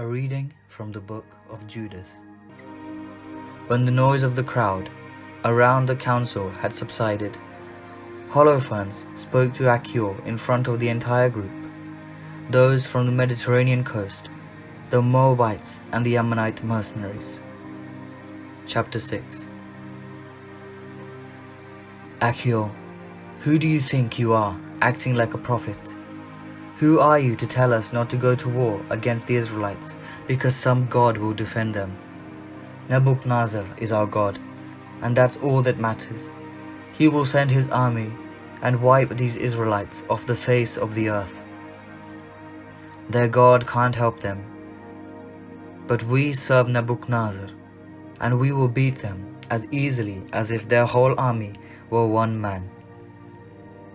A reading from the book of Judith. When the noise of the crowd around the council had subsided, Holofernes spoke to Achior in front of the entire group, those from the Mediterranean coast, the Moabites and the Ammonite mercenaries. Chapter 6. Achior, who do you think you are, acting like a prophet? Who are you to tell us not to go to war against the Israelites because some God will defend them? Nebuchadnezzar is our God, and that's all that matters. He will send his army and wipe these Israelites off the face of the earth. Their God can't help them, but we serve Nebuchadnezzar, and we will beat them as easily as if their whole army were one man.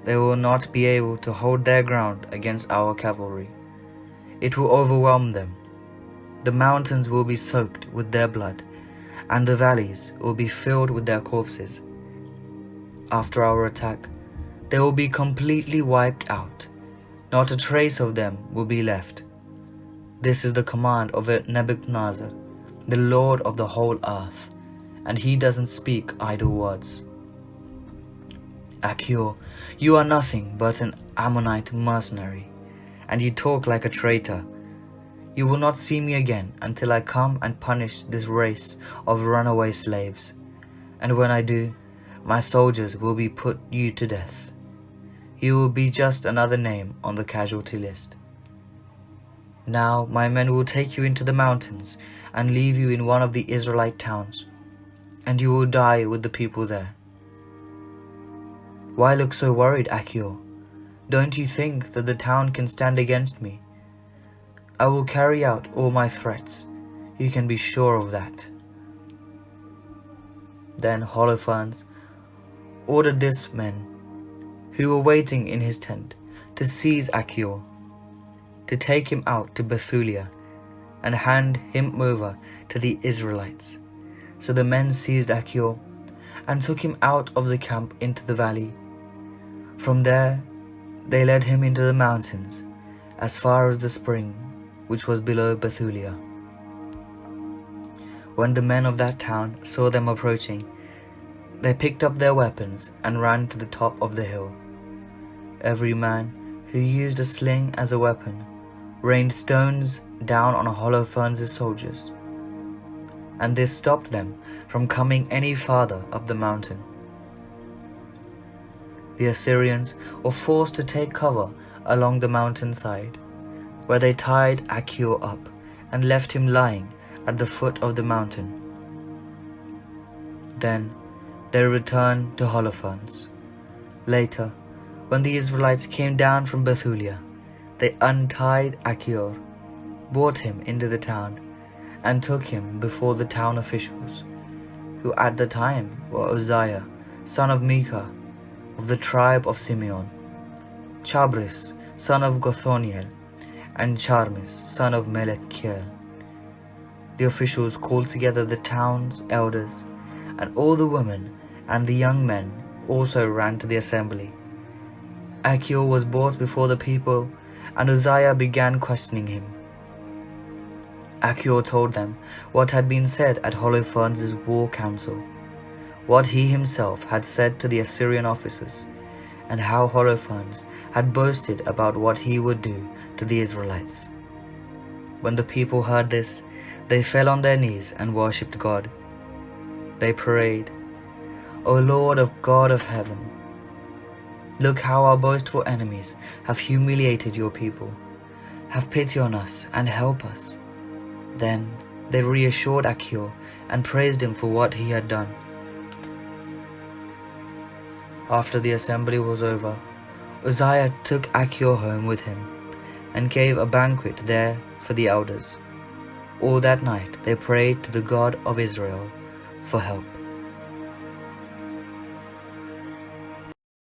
They will not be able to hold their ground against our cavalry. It will overwhelm them. The mountains will be soaked with their blood, and the valleys will be filled with their corpses. After our attack, they will be completely wiped out. Not a trace of them will be left. This is the command of Nebuchadnezzar, the Lord of the whole earth, and he doesn't speak idle words. Achior, you are nothing but an Ammonite mercenary, and you talk like a traitor. You will not see me again until I come and punish this race of runaway slaves, and when I do, my soldiers will be put you to death. You will be just another name on the casualty list. Now my men will take you into the mountains and leave you in one of the Israelite towns, and you will die with the people there. Why look so worried, Achior? Don't you think that the town can stand against me? I will carry out all my threats. You can be sure of that. Then Holofernes ordered these men, who were waiting in his tent, to seize Achior, to take him out to Bethulia, and hand him over to the Israelites. So the men seized Achior and took him out of the camp into the valley. From there they led him into the mountains, as far as the spring, which was below Bethulia. When the men of that town saw them approaching, they picked up their weapons and ran to the top of the hill. Every man who used a sling as a weapon rained stones down on Holofernes' soldiers, and this stopped them from coming any farther up the mountain. The Assyrians were forced to take cover along the mountainside, where they tied Achior up and left him lying at the foot of the mountain. Then they returned to Holofernes. Later, when the Israelites came down from Bethulia, they untied Achior, brought him into the town, and took him before the town officials, who at the time were Uzziah, son of Micah, of the tribe of Simeon, Chabris, son of Gothoniel, and Charmis, son of Melchiel. The officials called together the town's elders, and all the women and the young men also ran to the assembly. Achior was brought before the people, and Uzziah began questioning him. Achior told them what had been said at Holofernes' war council, what he himself had said to the Assyrian officers, and how Holofernes had boasted about what he would do to the Israelites. When the people heard this, they fell on their knees and worshipped God. They prayed, O Lord of God of heaven, look how our boastful enemies have humiliated your people. Have pity on us and help us. Then they reassured Achior and praised him for what he had done. After the assembly was over, Uzziah took Achior home with him and gave a banquet there for the elders. All that night they prayed to the God of Israel for help.